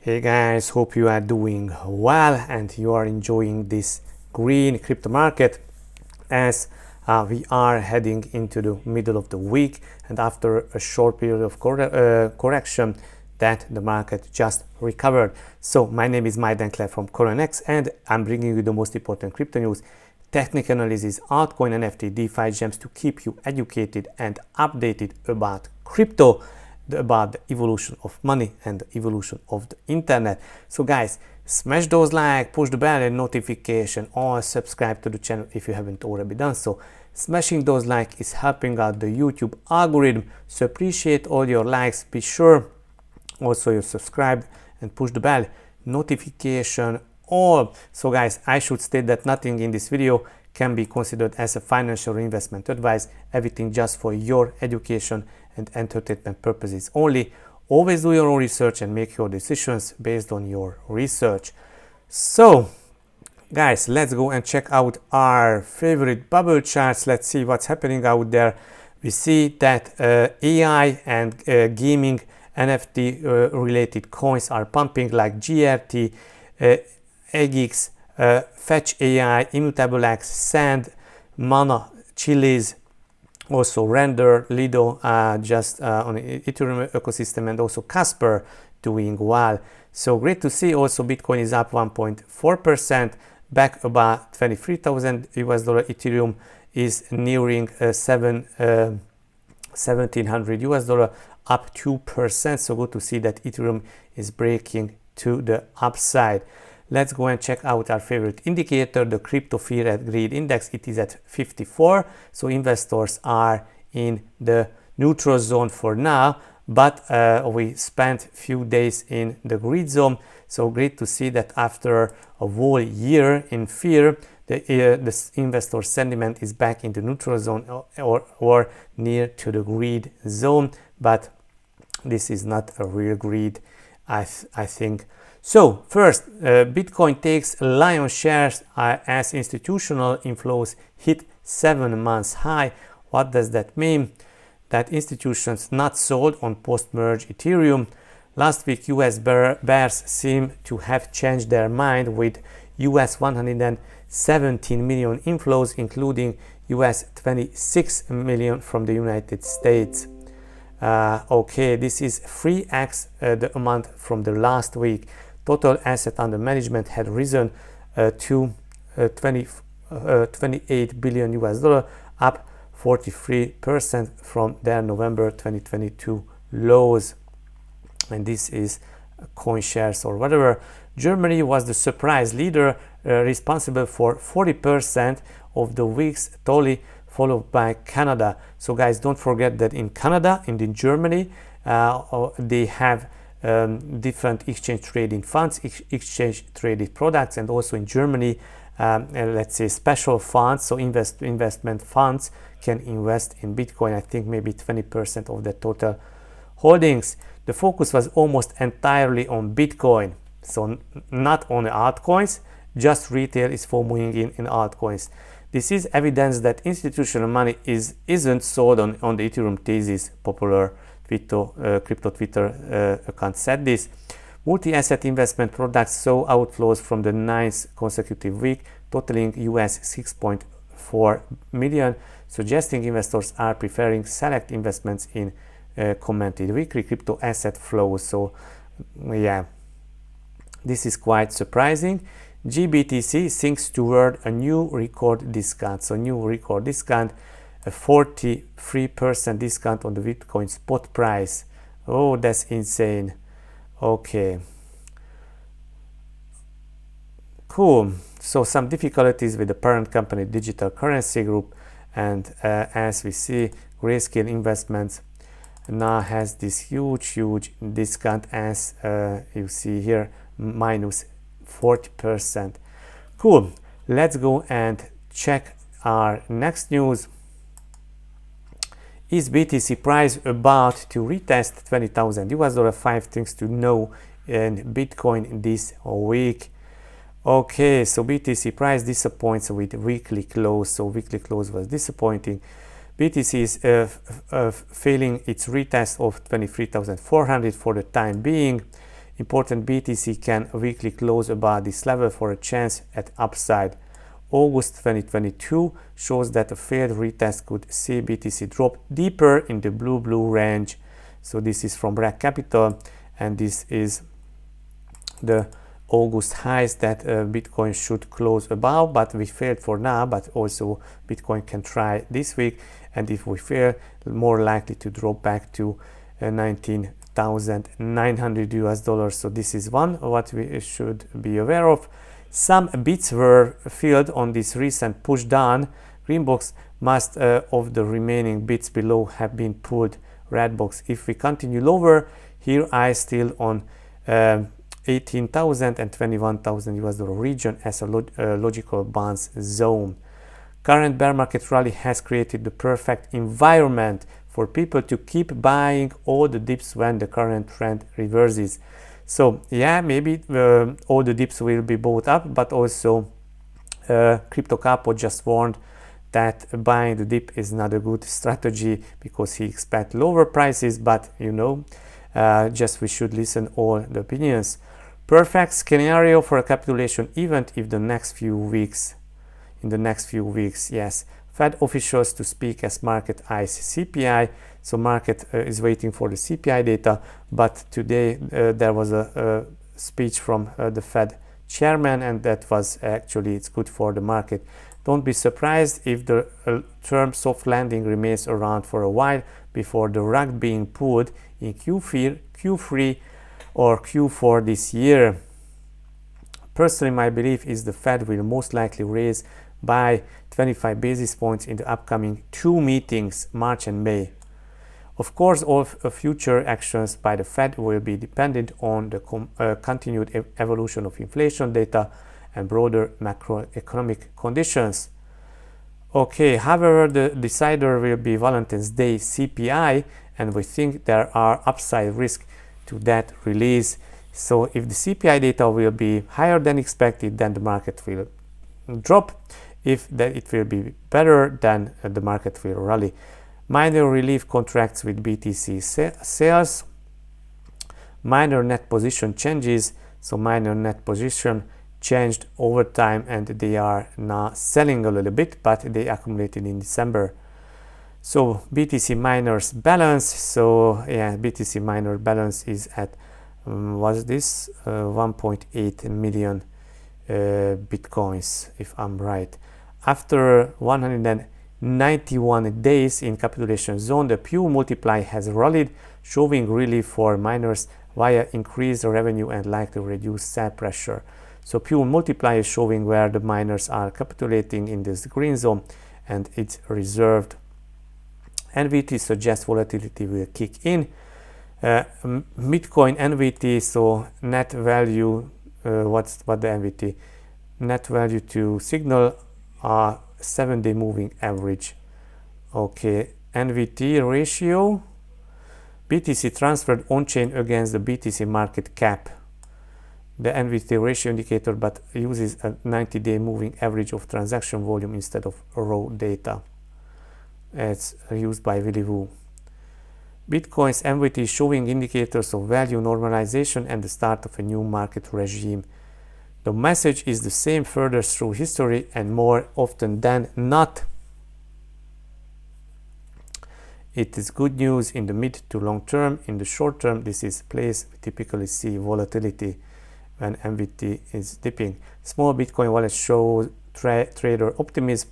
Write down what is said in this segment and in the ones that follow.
Hey guys, hope you are doing well and you are enjoying this green crypto market as we are heading into the middle of the week, and after a short period of correction that the market just recovered. So my name is Maidan Claire from CorionX and I'm bringing you the most important crypto news, technical analysis, altcoin, NFT, DeFi gems to keep you educated and updated about crypto, about the evolution of money and the evolution of the internet. So guys, smash those like, push the bell and notification, or subscribe to the channel if you haven't already done so. Smashing those like is helping out the YouTube algorithm, so appreciate all your likes. Be sure also you subscribe and push the bell notification all. So guys, I should state that nothing in this video can be considered as a financial investment advice, everything just for your education and entertainment purposes only. Always do your own research and make your decisions based on your research. So guys, let's go and check out our favorite bubble charts. Let's see what's happening out there. We see that AI and gaming NFT related coins are pumping, like GRT, EGX, Fetch AI, Immutable X, Sand, Mana, Chiliz, also Render, Lido, just on the Ethereum ecosystem, and also Casper doing well. So great to see. Also Bitcoin is up 1.4%, back about 23,000 US dollar. Ethereum is nearing 1700 US dollar, up 2%. So good to see that Ethereum is breaking to the upside. Let's go and check out our favorite indicator, the Crypto Fear and Greed Index. It is at 54, so investors are in the neutral zone for now, but we spent few days in the greed zone. So great to see that after a whole year in fear, the investor sentiment is back in the neutral zone or near to the greed zone, but this is not a real greed, I think. So first, Bitcoin takes lion's shares as institutional inflows hit 7 months high. What does that mean? That institutions not sold on post-merge Ethereum. Last week, US bears seem to have changed their mind with US 117 million inflows, including US 26 million from the United States. Okay, this is 3x the amount from the last week. Total asset under management had risen to 28 billion US dollar, up 43% from their November 2022 lows. And this is coin shares or whatever. Germany was the surprise leader, responsible for 40% of the week's tally, followed by Canada. So guys, don't forget that in Canada and in Germany, they have different exchange trading funds, exchange traded products, and also in Germany, let's say special funds, so investment funds can invest in Bitcoin. I think maybe 20% of the total holdings. The focus was almost entirely on Bitcoin, so not on the altcoins, just retail is FOMOing in altcoins. This is evidence that institutional money isn't sold on the Ethereum thesis. Popular crypto Twitter account said this. Multi-asset investment products saw outflows from the 9th consecutive week, totaling US 6.4 million, suggesting investors are preferring select investments in commented weekly crypto asset flows. So yeah, this is quite surprising. GBTC sinks toward a new record discount. So new record discount, a 43% discount on the Bitcoin spot price. Oh, that's insane. Okay, cool. So some difficulties with the parent company Digital Currency Group, and as we see, Grayscale Investments now has this huge discount, as you see here, minus 40%. Cool. Let's go and check our next news. Is BTC price about to retest 20,000 US dollar? 5 things to know in Bitcoin this week. Okay, so BTC price disappoints with weekly close. So weekly close was disappointing. BTC is failing its retest of 23,400 for the time being. Important BTC can weekly close above this level for a chance at upside. August 2022 shows that a failed retest could see BTC drop deeper in the blue range. So this is from ARK Capital, and this is the August highs that Bitcoin should close above, but we failed for now. But also Bitcoin can try this week, and if we fail, more likely to drop back to 19,900 US dollars. So this is one what we should be aware of. Some bits were filled on this recent push down. Green box, most of the remaining bits below have been pulled. Red box, if we continue lower, here I still on 18,000 and 21,000 US dollar region as a logical bounce zone. Current bear market rally has created the perfect environment for people to keep buying all the dips when the current trend reverses. So yeah, maybe all the dips will be bought up, but also Crypto Capo just warned that buying the dip is not a good strategy because he expects lower prices, but you know, just we should listen all the opinions. Perfect scenario for a capitulation event if in the next few weeks, yes. Fed officials to speak as market eyes CPI. So market is waiting for the CPI data, but today there was a speech from the Fed chairman, and that was actually, it's good for the market. Don't be surprised if the term soft landing remains around for a while before the rug being pulled in Q3 or Q4 this year. Personally, my belief is the Fed will most likely raise by 25 basis points in the upcoming two meetings, March and May. Of course, all future actions by the Fed will be dependent on the continued evolution of inflation data and broader macroeconomic conditions. Okay, however, the decider will be Valentine's Day CPI, and we think there are upside risk to that release. So if the CPI data will be higher than expected, then the market will drop. If that it will be better, then the market will rally. Minor relief contracts with BTC sales. Minor net position changes. So minor net position changed over time, and they are now selling a little bit, but they accumulated in December. So BTC miners balance. So yeah, BTC miner balance is at was this 1.8 million bitcoins, if I'm right. After 191 days in capitulation zone, the Pew multiply has rallied, showing relief for miners via increased revenue and likely reduced sell pressure. So Pew multiply is showing where the miners are capitulating in this green zone, and it's reserved. NVT suggests volatility will kick in. Bitcoin NVT, so net value, what the NVT? Net value to signal 7-day moving average. Okay, NVT ratio, BTC transferred on-chain against the BTC market cap. The NVT ratio indicator, but uses a 90-day moving average of transaction volume instead of raw data. It's used by Willy Woo. Bitcoin's NVT showing indicators of value normalization and the start of a new market regime. The message is the same further through history and more often than not. It is good news in the mid to long term. In the short term, this is place we typically see volatility when NVT is dipping. Small Bitcoin wallets show trader optimism.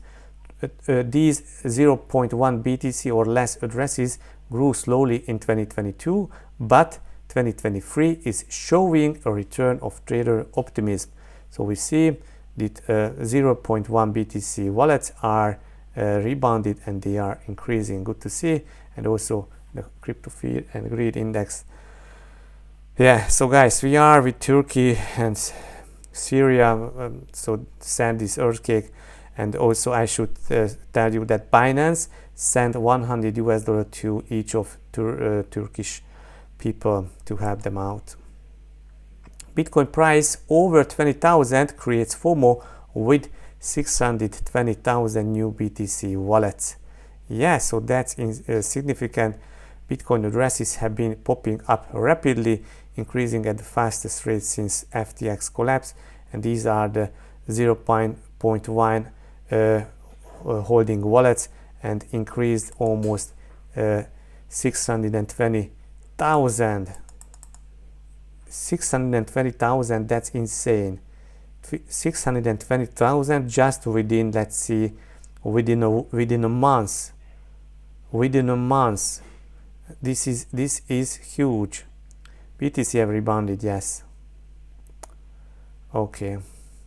These 0.1 BTC or less addresses grew slowly in 2022, but 2023 is showing a return of trader optimism. So we see that 0.1 BTC wallets are rebounded and they are increasing. Good to see. And also the crypto fear and greed index. Yeah, so guys, we are with Turkey and Syria, so send this earthquake. And also I should tell you that Binance sent $100 to each of Turkish people to help them out. Bitcoin price over 20,000 creates FOMO with 620,000 new BTC wallets. Yeah, so that's significant. Bitcoin addresses have been popping up rapidly increasing at the fastest rate since FTX collapse, and these are the 0.1 holding wallets, and increased almost 620,000. 620,000, that's insane. 620,000 just within, let's see, within a month. Within a month. This is huge. BTC have rebounded, yes. Okay,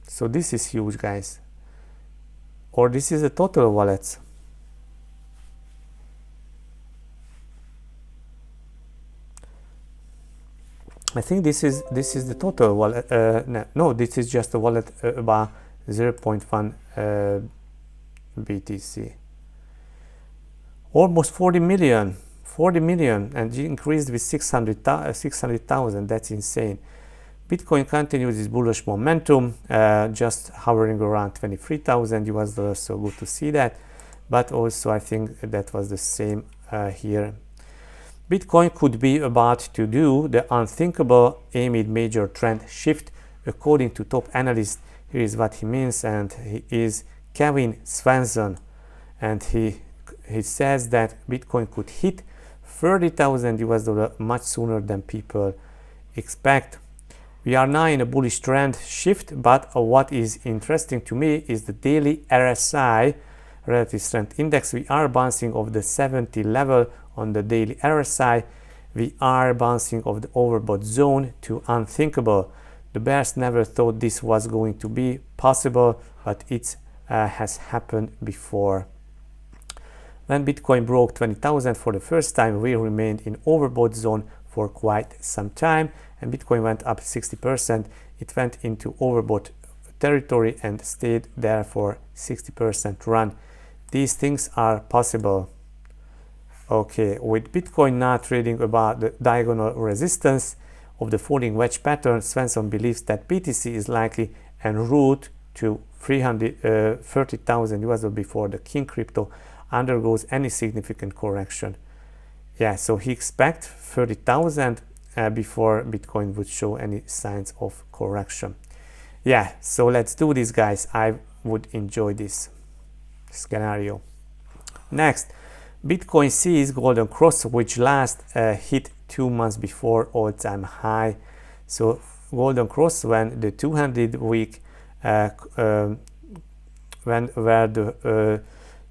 so this is huge, guys. Or this is the total wallets. I think this is the total wallet. No, this is just a wallet about 0.1 BTC. Almost 40 million, and increased with 600,000. That's insane. Bitcoin continues its bullish momentum, just hovering around $23,000, so good to see that. But also I think that was the same here. Bitcoin could be about to do the unthinkable amid major trend shift, according to top analyst. Here is what he means, and he is Kevin Swenson, and he says that Bitcoin could hit $30,000 much sooner than people expect. We are now in a bullish trend shift, but what is interesting to me is the daily RSI, Relative Strength Index. We are bouncing off the 70 level on the daily RSI. We are bouncing off the overbought zone to unthinkable. The bears never thought this was going to be possible, but it has happened before. When Bitcoin broke 20,000 for the first time, we remained in overbought zone for quite some time, and Bitcoin went up 60%. It went into overbought territory and stayed there for 60% run. These things are possible. Okay, with Bitcoin now trading about the diagonal resistance of the falling wedge pattern, Swenson believes that BTC is likely en route to $330,000 before the king crypto undergoes any significant correction. Yeah, so he expects 30,000 before Bitcoin would show any signs of correction. Yeah, so let's do this, guys. I would enjoy this scenario. Next, Bitcoin sees golden cross, which last hit 2 months before all-time high. So golden cross when the 200-week where the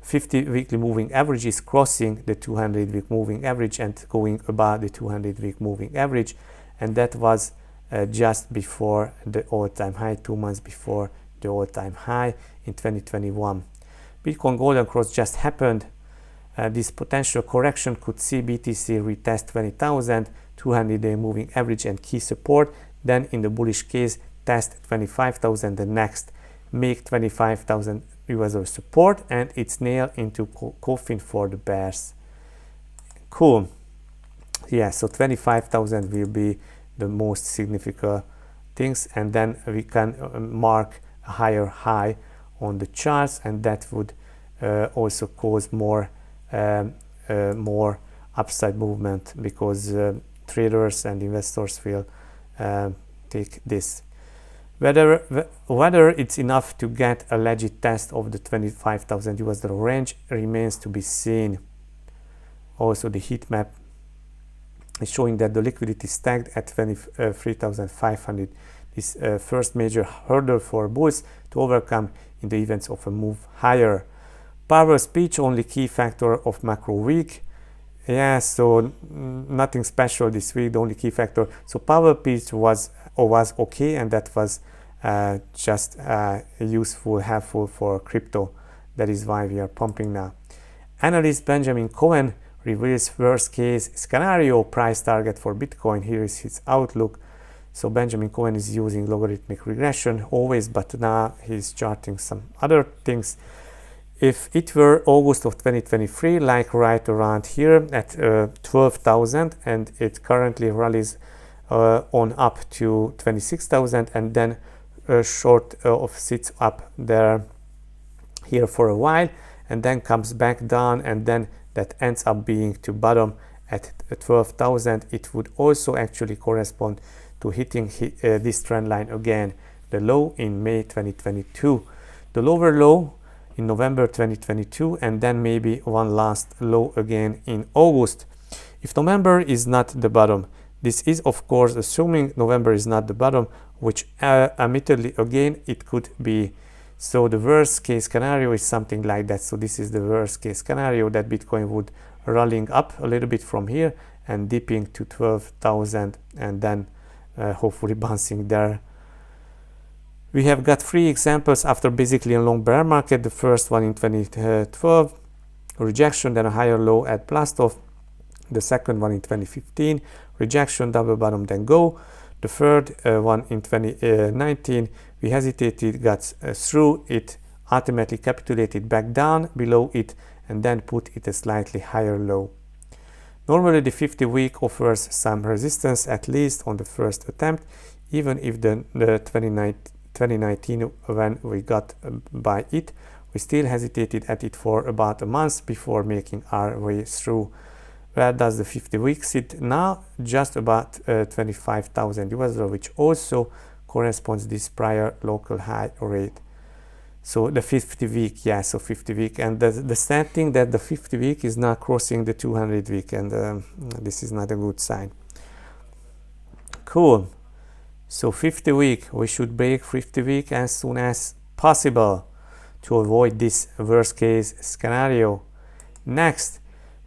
50 weekly moving average is crossing the 200-week moving average and going above the 200-week moving average, and that was just before the all-time high, 2 months before the all-time high in 2021. Bitcoin golden cross just happened. This potential correction could see BTC retest 20,000, 200-day moving average and key support. Then in the bullish case, test 25,000 the next, make 25,000 US support, and it's nailed into coffin for the bears. Cool. Yeah, so 25,000 will be the most significant things, and then we can mark a higher high on the charts, and that would also cause more upside movement, because traders and investors will take this. Whether it's enough to get a legit test of the 25,000 US dollar range remains to be seen. Also, the heat map is showing that the liquidity stacked at 23,500. This first major hurdle for bulls to overcome in the events of a move higher. Power speech, only key factor of macro week. Yeah, so nothing special this week, the only key factor. So power speech was okay, and that was just useful, helpful for crypto. That is why we are pumping now. Analyst Benjamin Cohen reveals worst case scenario price target for Bitcoin. Here is his outlook. So Benjamin Cohen is using logarithmic regression always, but now he's charting some other things. If it were August of 2023, like right around here at 12,000, and it currently rallies on up to 26,000, and then short of sits up there here for a while, and then comes back down, and then that ends up being to bottom at 12,000, it would also actually correspond to hitting this trend line again, the low in May 2022, the lower low in November 2022, and then maybe one last low again in August. If November is not the bottom, this is of course assuming November is not the bottom, which admittedly again it could be. So the worst case scenario is something like that. So this is the worst case scenario, that Bitcoin would rolling up a little bit from here and dipping to 12,000 and then hopefully bouncing there. We have got 3 examples after basically a long bear market. The first one in 2012, rejection, then a higher low at blast off. The second one in 2015, rejection, double bottom, then go. The third one in 2019, we hesitated, got through it, ultimately capitulated back down below it, and then put it a slightly higher low. Normally the 50-week offers some resistance, at least on the first attempt, even if the 2019 when we got by it, we still hesitated at it for about a month before making our way through. Where does the 50-week sit now? Just about 25,000 US dollar, which also corresponds this prior local high rate. So the 50-week, yeah, so 50-week, and the sad thing that the 50-week is now crossing the 200-week, and this is not a good sign. Cool. So 50-week, we should break 50-week as soon as possible to avoid this worst case scenario. Next,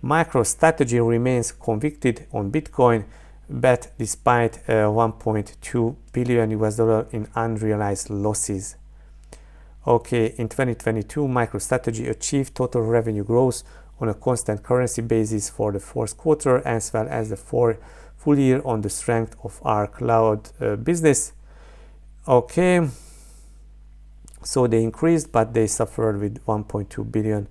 MicroStrategy remains convicted on Bitcoin, bet despite 1.2 billion US dollar in unrealized losses. Okay, in 2022, MicroStrategy achieved total revenue growth on a constant currency basis for the fourth quarter, as well as the full year on the strength of our cloud business. Okay, so they increased, but they suffered with 1.2 billion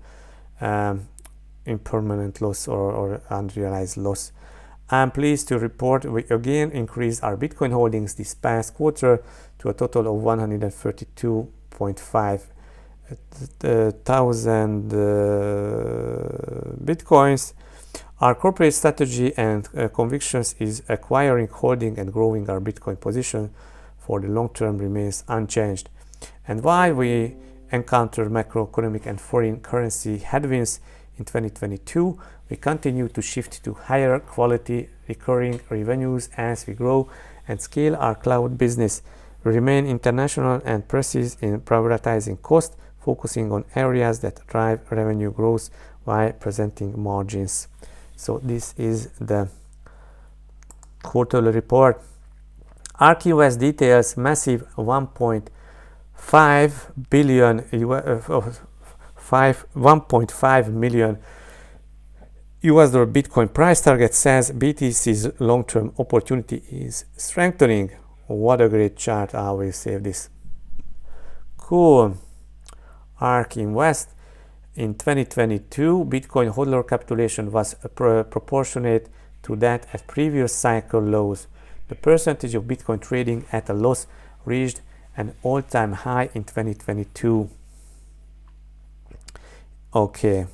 in permanent loss or unrealized loss. I'm pleased to report we again increased our Bitcoin holdings this past quarter to a total of 132.5 thousand Bitcoins. Our corporate strategy and convictions is acquiring, holding, and growing our Bitcoin position for the long term remains unchanged. And while we encounter macroeconomic and foreign currency headwinds in 2022, we continue to shift to higher quality recurring revenues as we grow and scale our cloud business. We remain international and precise in prioritizing cost, focusing on areas that drive revenue growth while presenting margins. So this is the quarterly report. ARK US details massive 1.5 million US dollar Bitcoin price target, says BTC's long-term opportunity is strengthening. What a great chart. I will save this. Cool. ARK Invest. In 2022, Bitcoin hodler capitulation was proportionate to that at previous cycle lows. The percentage of Bitcoin trading at a loss reached an all-time high in 2022. Okay,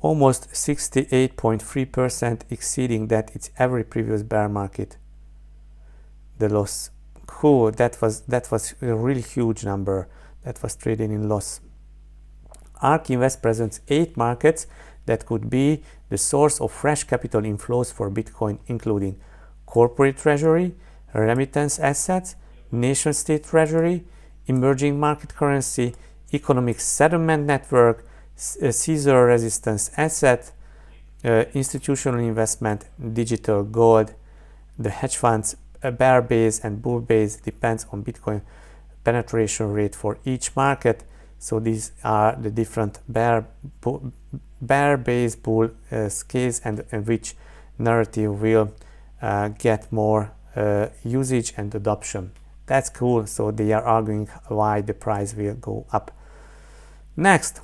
almost 68.3%, exceeding that its every previous bear market. The loss. Cool. That was a really huge number that was trading in loss. ARK Invest presents 8 markets that could be the source of fresh capital inflows for Bitcoin, including corporate treasury, remittance assets, nation-state treasury, emerging market currency, economic settlement network, Caesar resistance asset, institutional investment, digital gold. The hedge funds bear base and bull base depends on Bitcoin penetration rate for each market. So these are the different bear base bull scales and which narrative will get more usage and adoption. That's cool. So they are arguing why the price will go up. Next,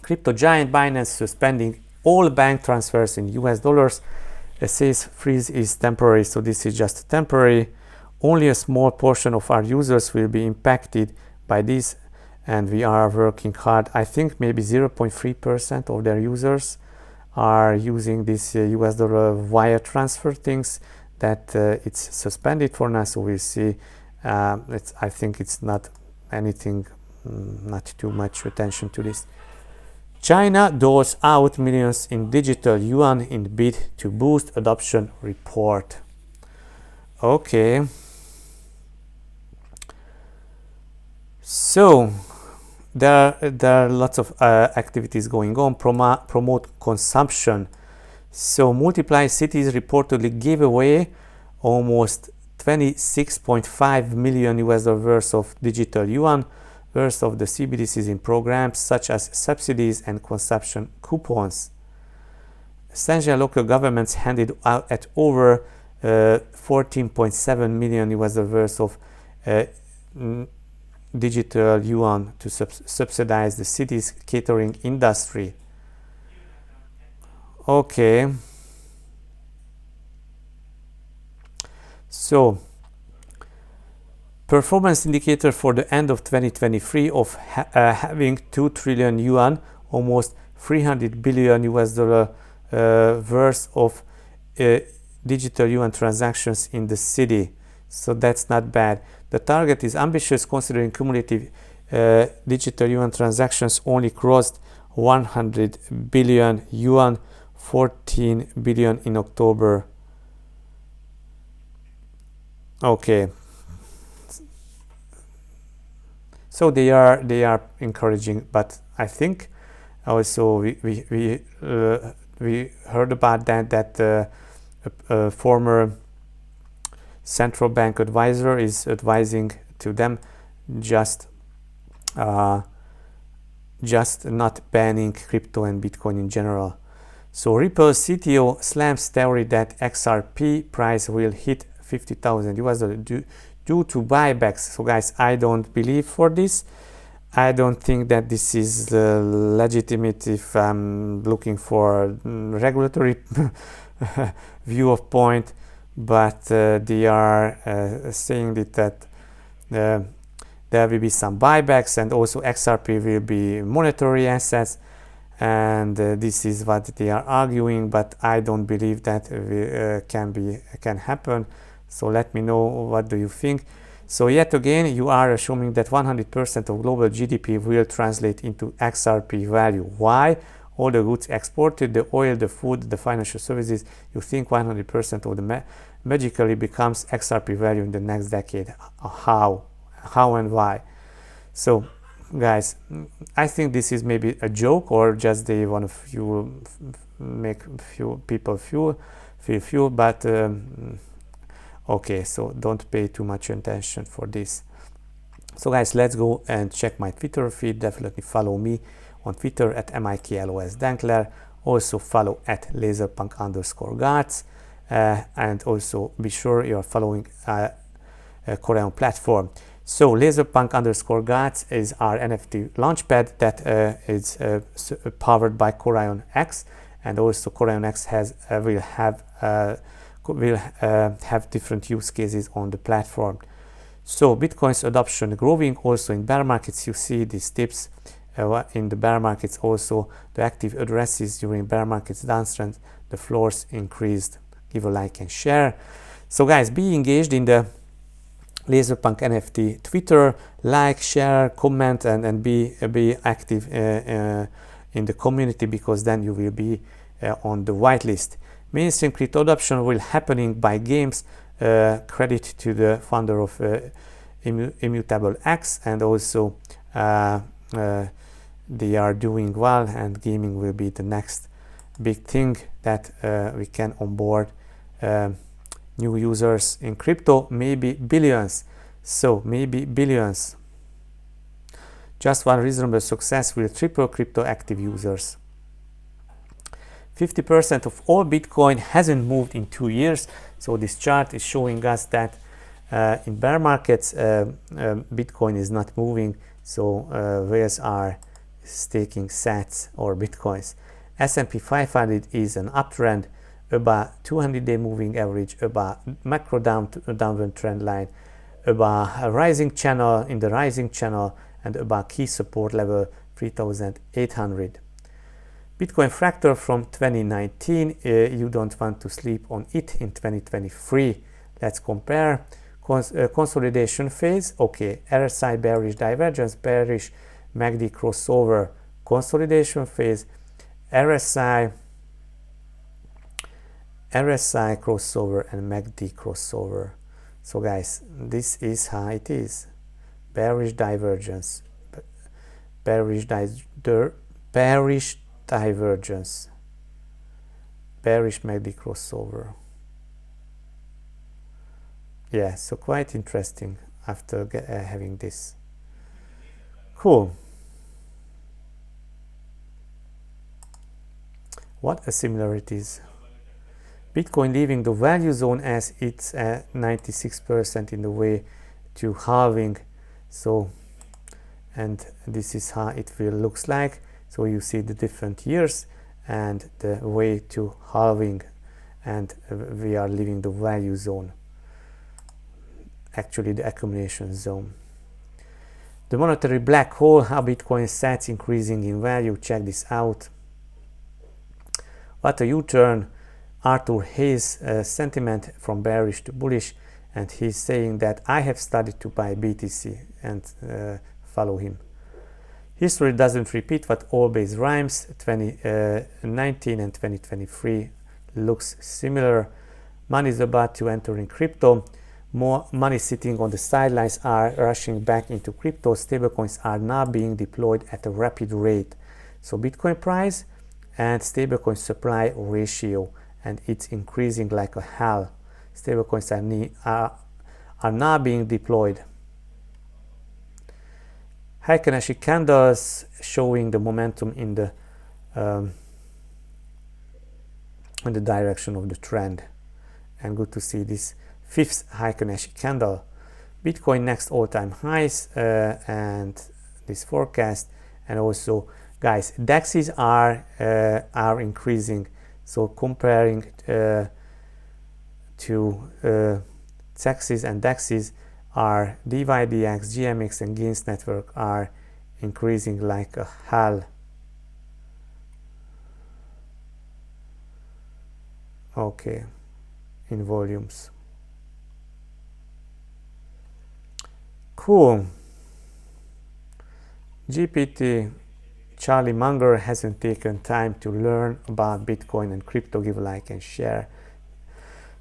crypto giant Binance suspending all bank transfers in US dollars. It says freeze is temporary, so this is just temporary. Only a small portion of our users will be impacted by this, and we are working hard. I think maybe 0.3% of their users are using this US dollar wire transfer things, that it's suspended for now, so we'll see. I think it's not anything, not too much attention to this. China doles out millions in digital yuan in bid to boost adoption, report. Okay. So there are lots of activities going on. Promote consumption. So multiple cities reportedly gave away almost 26.5 million US dollar worth of digital yuan worth of the CBDCs in programs such as subsidies and consumption coupons. Essential local governments handed out at over 14.7 million US dollar worth of digital yuan to subsidize the city's catering industry. Okay. So, performance indicator for the end of 2023 of having 2 trillion yuan, almost 300 billion US dollar worth of digital yuan transactions in the city. So that's not bad. The target is ambitious considering cumulative digital yuan transactions only crossed 100 billion yuan, 14 billion in October. Okay. So they are encouraging, but I think also we heard about that former central bank advisor is advising to them just not banning crypto and Bitcoin in general. So Ripple CTO slams theory that XRP price will hit 50,000 US dollars due to buybacks. So guys, I don't believe for this. I don't think that this is legitimate if I'm looking for regulatory view of point, but they are saying that there will be some buybacks, and also XRP will be monetary assets, and this is what they are arguing, but I don't believe that can happen. So let me know, what do you think? So yet again, you are assuming that 100% of global GDP will translate into XRP value. Why? All the goods exported, the oil, the food, the financial services, you think 100% of the magically becomes XRP value in the next decade. How and why? So guys, I think this is maybe a joke, or just they want to make few people feel fuel, but okay, so don't pay too much attention for this. So guys, let's go and check my Twitter feed. Definitely follow me on Twitter at MIKLOSDankler. Also follow at laserpunk_guards, and also be sure you are following Corion platform. So laserpunk_guards is our NFT launchpad that is powered by CorionX, and also CorionX will have different use cases on the platform. So Bitcoin's adoption growing also in bear markets. You see these tips in the bear markets, also the active addresses during bear markets downtrend, the floors increased. Give a like and share. So guys, be engaged in the Laserpunk NFT Twitter, like, share, comment, and be active in the community, because then you will be on the whitelist. Mainstream crypto adoption will happening by games. Credit to the founder of Immutable X, and also they are doing well, and gaming will be the next big thing that we can onboard new users in crypto, maybe billions. So maybe billions. Just one reasonable success will triple crypto active users. 50% of all Bitcoin hasn't moved in 2 years. So this chart is showing us that in bear markets, Bitcoin is not moving. So whales are staking sats or Bitcoins. S&P 500 is an uptrend, about 200-day moving average, about macro downward trend line, about a rising channel in the rising channel, and about key support level 3,800. Bitcoin fractal from 2019. You don't want to sleep on it in 2023. Let's compare. Consolidation phase. Okay, RSI bearish divergence, bearish MACD crossover. Consolidation phase. RSI crossover and MACD crossover. So guys, this is how it is. Bearish divergence, bearish divergence, bearish MACD crossover. Yeah, so quite interesting after having this. Cool. What are similarities? Bitcoin leaving the value zone as it's at 96% in the way to halving. So, and this is how it will looks like. So you see the different years and the way to halving, and we are leaving the value zone, actually the accumulation zone. The monetary black hole, how Bitcoin starts increasing in value. Check this out. What a U-turn. Arthur Hayes' sentiment from bearish to bullish, and he's saying that I have started to buy BTC, and follow him. History doesn't repeat what always rhymes. 2019 and 2023 looks similar. Money is about to enter in crypto. More money sitting on the sidelines are rushing back into crypto. Stablecoins are now being deployed at a rapid rate. So Bitcoin price and stablecoin supply ratio, and it's increasing like a hell. Stablecoins are now being deployed. Heikenhashi candles showing the momentum in the direction of the trend, and good to see this fifth Heikenhashi candle. Bitcoin next all-time highs, and this forecast, and also guys, DEXs are increasing. So comparing to CEXs and DEXs, are DYDX, GMX and Gains network are increasing like a hell. Okay, in volumes. Cool. GPT Charlie Munger hasn't taken time to learn about Bitcoin and crypto. Give a like and share.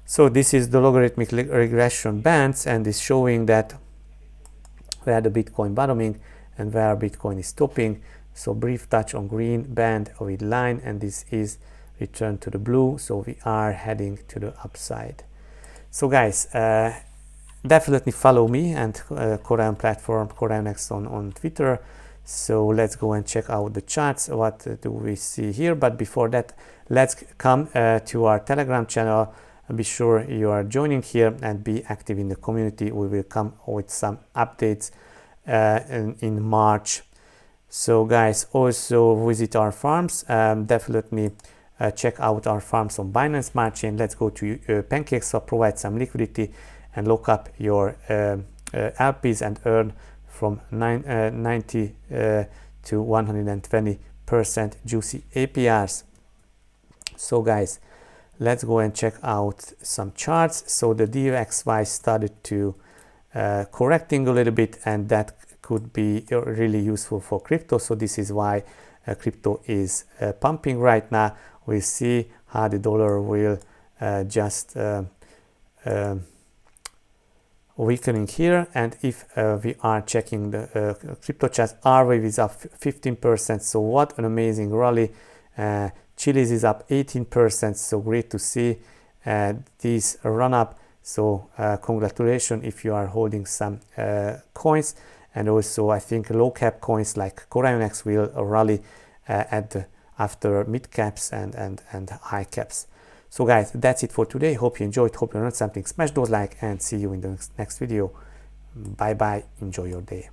So this is the logarithmic regression bands, and is showing that where the Bitcoin bottoming and where Bitcoin is stopping. So brief touch on green band with line, and this is return to the blue. So we are heading to the upside. So guys, definitely follow me and Corion platform, CorionX on Twitter. So let's go and check out the charts. What do we see here? But before that, let's come to our Telegram channel. Be sure you are joining here and be active in the community. We will come with some updates in March. So guys, also visit our farms. Definitely check out our farms on Binance Smart Chain. Let's go to PancakeSwap, provide some liquidity and lock up your LPs and earn from 90 to 120% juicy APRs. So guys, let's go and check out some charts. So the DXY started to correcting a little bit, and that could be really useful for crypto. So this is why crypto is pumping right now. We see how the dollar will just weakening here, and if we are checking the crypto charts, our wave is up 15%. So what an amazing rally. Chili's is up 18%, so great to see this run up. So congratulations if you are holding some coins, and also I think low cap coins like CorionX will rally after mid caps and high caps. So guys, that's it for today. Hope you enjoyed, hope you learned something. Smash those like and see you in the next video. Bye bye, enjoy your day.